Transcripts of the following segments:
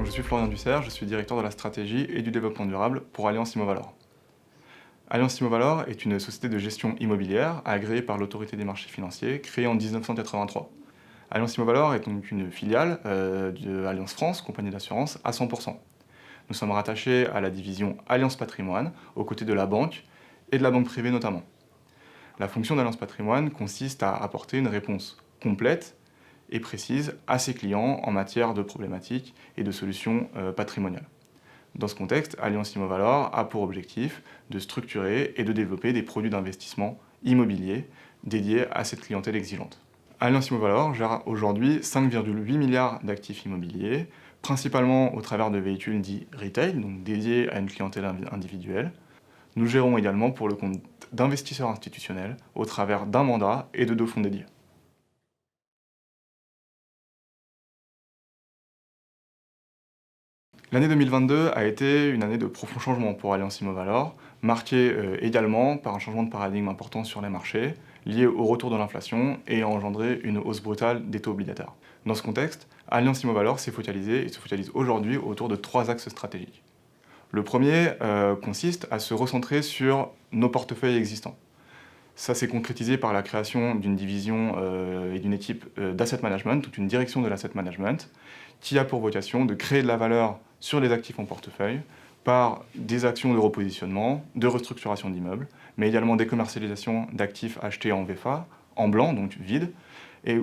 Je suis Florian Dussert, je suis directeur de la stratégie et du développement durable pour Allianz Immovalor. Allianz Immovalor est une société de gestion immobilière agréée par l'autorité des marchés financiers, créée en 1983. Allianz Immovalor est donc une filiale de Allianz France, compagnie d'assurance, à 100%. Nous sommes rattachés à la division Allianz Patrimoine, aux côtés de la banque et de la banque privée notamment. La fonction d'Allianz Patrimoine consiste à apporter une réponse complète et précise à ses clients en matière de problématiques et de solutions patrimoniales. Dans ce contexte, Allianz Immovalor a pour objectif de structurer et de développer des produits d'investissement immobilier dédiés à cette clientèle exigeante. Allianz Immovalor gère aujourd'hui 5,8 milliards d'actifs immobiliers, principalement au travers de véhicules dits retail, donc dédiés à une clientèle individuelle. Nous gérons également pour le compte d'investisseurs institutionnels au travers d'un mandat et de 2 fonds dédiés. L'année 2022 a été une année de profond changement pour Allianz Immovalor, marquée également par un changement de paradigme important sur les marchés, lié au retour de l'inflation et a engendré une hausse brutale des taux obligataires. Dans ce contexte, Allianz Immovalor s'est focalisé et se focalise aujourd'hui autour de 3 axes stratégiques. Le premier consiste à se recentrer sur nos portefeuilles existants. Ça s'est concrétisé par la création d'une division et d'une équipe d'asset management, toute une direction de l'asset management, qui a pour vocation de créer de la valeur sur les actifs en portefeuille par des actions de repositionnement, de restructuration d'immeubles, mais également des commercialisations d'actifs achetés en VFA, en blanc, donc vide,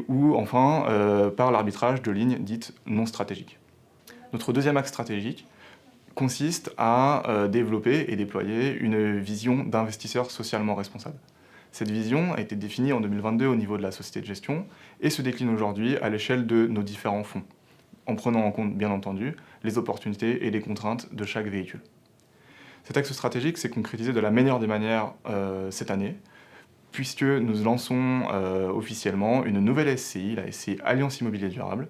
ou enfin par l'arbitrage de lignes dites non stratégiques. Notre deuxième axe stratégique consiste à développer et déployer une vision d'investisseur socialement responsable. Cette vision a été définie en 2022 au niveau de la société de gestion et se décline aujourd'hui à l'échelle de nos différents fonds, en prenant en compte, bien entendu, les opportunités et les contraintes de chaque véhicule. Cet axe stratégique s'est concrétisé de la meilleure des manières cette année, puisque nous lançons officiellement une nouvelle SCI, la SCI Allianz Immobilier Durable.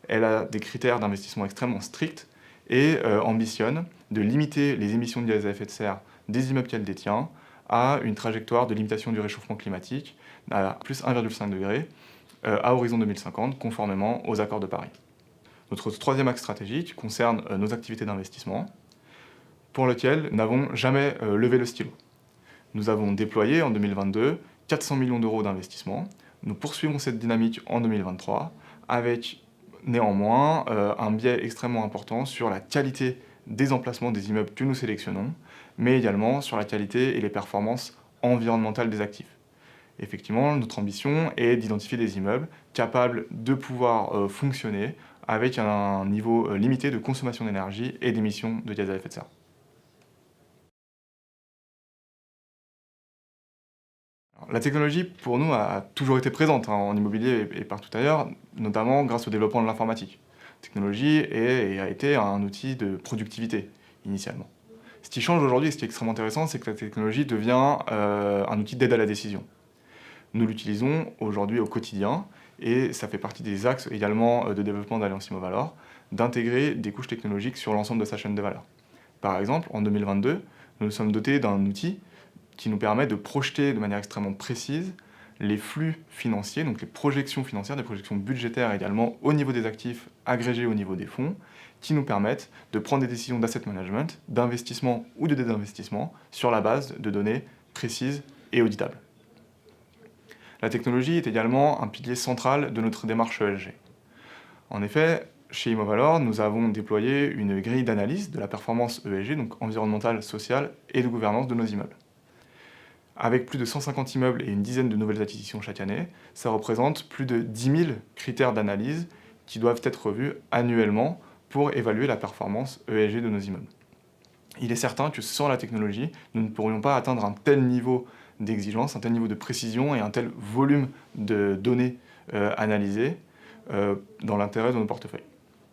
Elle a des critères d'investissement extrêmement stricts et ambitionne de limiter les émissions de gaz à effet de serre des immeubles qu'elle détient à une trajectoire de limitation du réchauffement climatique à plus 1,5 degré à horizon 2050, conformément aux accords de Paris. Notre troisième axe stratégique concerne nos activités d'investissement, pour lesquelles nous n'avons jamais levé le stylo. Nous avons déployé en 2022 400 millions d'euros d'investissement. Nous poursuivons cette dynamique en 2023, avec néanmoins un biais extrêmement important sur la qualité des emplacements des immeubles que nous sélectionnons, mais également sur la qualité et les performances environnementales des actifs. Effectivement, notre ambition est d'identifier des immeubles capables de pouvoir fonctionner avec un niveau limité de consommation d'énergie et d'émissions de gaz à effet de serre. La technologie, pour nous, a toujours été présente en immobilier et partout ailleurs, notamment grâce au développement de l'informatique. La technologie a été un outil de productivité, initialement. Ce qui change aujourd'hui, et ce qui est extrêmement intéressant, c'est que la technologie devient un outil d'aide à la décision. Nous l'utilisons aujourd'hui au quotidien, et ça fait partie des axes également de développement d'Allianz Immovalor, d'intégrer des couches technologiques sur l'ensemble de sa chaîne de valeur. Par exemple, en 2022, nous nous sommes dotés d'un outil qui nous permet de projeter de manière extrêmement précise les flux financiers, donc les projections financières, des projections budgétaires également au niveau des actifs agrégés au niveau des fonds, qui nous permettent de prendre des décisions d'asset management, d'investissement ou de désinvestissement sur la base de données précises et auditables. La technologie est également un pilier central de notre démarche ESG. En effet, chez Immovalor, nous avons déployé une grille d'analyse de la performance ESG, donc environnementale, sociale et de gouvernance de nos immeubles. Avec plus de 150 immeubles et une dizaine de nouvelles acquisitions chaque année, ça représente plus de 10 000 critères d'analyse qui doivent être revus annuellement pour évaluer la performance ESG de nos immeubles. Il est certain que sans la technologie, nous ne pourrions pas atteindre un tel niveau d'exigence, un tel niveau de précision et un tel volume de données analysées dans l'intérêt de nos portefeuilles.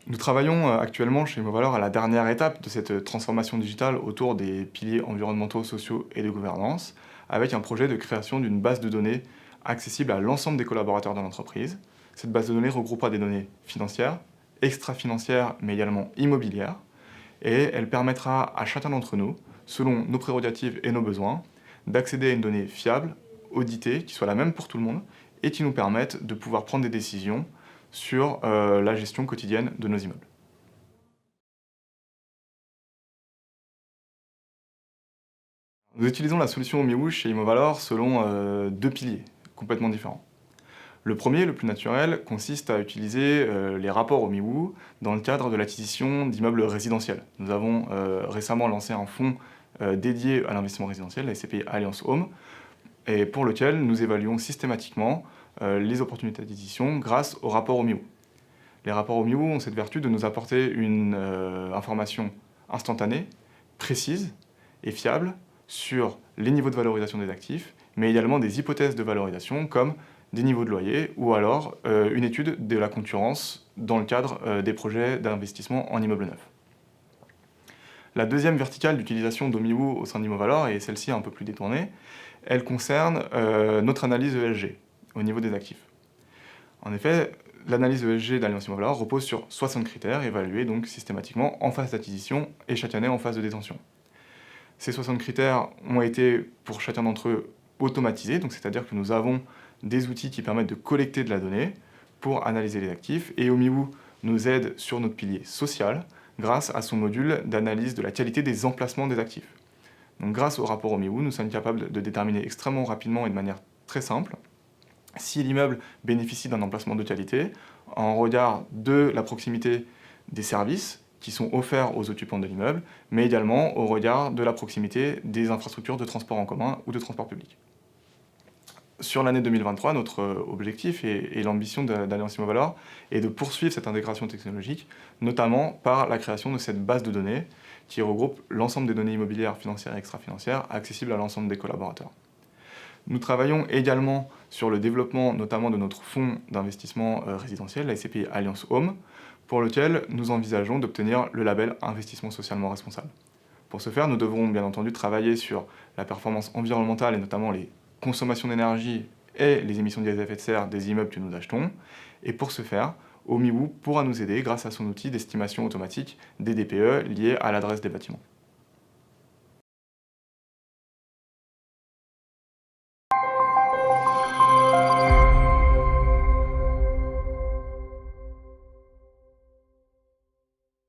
Nous travaillons actuellement chez Immovalor à la dernière étape de cette transformation digitale autour des piliers environnementaux, sociaux et de gouvernance, avec un projet de création d'une base de données accessible à l'ensemble des collaborateurs de l'entreprise. Cette base de données regroupera des données financières, extra-financières, mais également immobilières, et elle permettra à chacun d'entre nous, selon nos prérogatives et nos besoins, d'accéder à une donnée fiable, auditée, qui soit la même pour tout le monde, et qui nous permette de pouvoir prendre des décisions sur la gestion quotidienne de nos immeubles. Nous utilisons la solution Omiwoo chez Immovalor selon deux piliers complètement différents. Le premier, le plus naturel, consiste à utiliser les rapports Omiwoo dans le cadre de l'acquisition d'immeubles résidentiels. Nous avons récemment lancé un fonds dédié à l'investissement résidentiel, la SCPI Alliance Home, et pour lequel nous évaluons systématiquement les opportunités d'acquisition grâce aux rapports Omiwoo. Les rapports Omiwoo ont cette vertu de nous apporter une information instantanée, précise et fiable sur les niveaux de valorisation des actifs, mais également des hypothèses de valorisation comme des niveaux de loyer ou alors une étude de la concurrence dans le cadre des projets d'investissement en immeuble neuf. La deuxième verticale d'utilisation d'Omiwoo au sein d'Immovalor, et celle-ci un peu plus détournée, elle concerne notre analyse ESG au niveau des actifs. En effet, l'analyse ESG d'Alliance Immovalor repose sur 60 critères évalués donc systématiquement en phase d'acquisition et chaque année en phase de détention. Ces 60 critères ont été pour chacun d'entre eux automatisés, donc c'est-à-dire que nous avons des outils qui permettent de collecter de la donnée pour analyser les actifs, et Omiwoo nous aide sur notre pilier social grâce à son module d'analyse de la qualité des emplacements des actifs. Donc grâce au rapport Omiwoo, nous sommes capables de déterminer extrêmement rapidement et de manière très simple si l'immeuble bénéficie d'un emplacement de qualité en regard de la proximité des services qui sont offerts aux occupants de l'immeuble, mais également au regard de la proximité des infrastructures de transport en commun ou de transport public. Sur l'année 2023, notre objectif et l'ambition d'Alliance Immovalor est de poursuivre cette intégration technologique, notamment par la création de cette base de données qui regroupe l'ensemble des données immobilières, financières et extra-financières accessibles à l'ensemble des collaborateurs. Nous travaillons également sur le développement notamment de notre fonds d'investissement résidentiel, la SCPI Alliance Home, pour lequel nous envisageons d'obtenir le label Investissement socialement responsable. Pour ce faire, nous devrons bien entendu travailler sur la performance environnementale et notamment les consommations d'énergie et les émissions de gaz à effet de serre des immeubles que nous achetons. Et pour ce faire, Omiwoo pourra nous aider grâce à son outil d'estimation automatique des DPE liés à l'adresse des bâtiments.